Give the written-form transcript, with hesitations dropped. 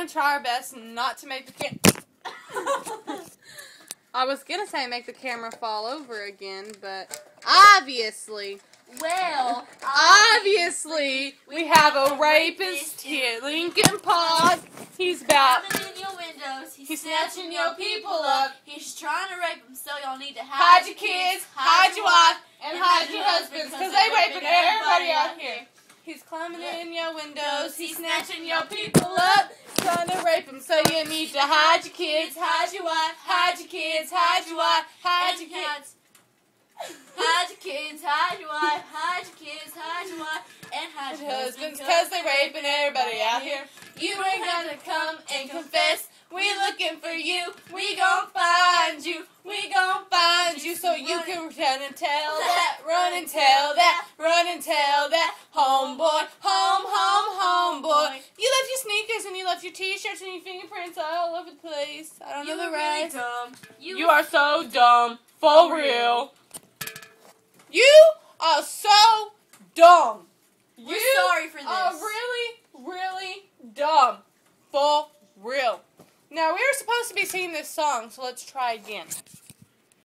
gonna try our best not to make the I was gonna say make the camera fall over again, but obviously, we have a rapist here, Lincoln Park. He's about. In your windows, He's snatching your people up. He's trying to rape them, so y'all need to Hide your kids, hide your wife, and hide your husbands, because they raping everybody out here. He's climbing in your windows, he's snatching your people up, trying to rape them, so you need to hide your kids, hide your wife, hide your kids, hide your wife, hide your kids. Hide your kids, hide your wife, hide your kids, hide your wife, and hide your husbands, because they raping everybody out here. You ain't gonna come and confess, we looking for you, we gon' find you, we gon' find you, so you can run and tell that, run and tell that, run and tell that, homeboy, homeboy. You left your sneakers and you left your t-shirts and your fingerprints all over the place. I don't know the rest. Dumb. You are so dumb, for real. You are so dumb. We're sorry for this. Are really dumb. For real. Now, we were supposed to be singing this song, so let's try again.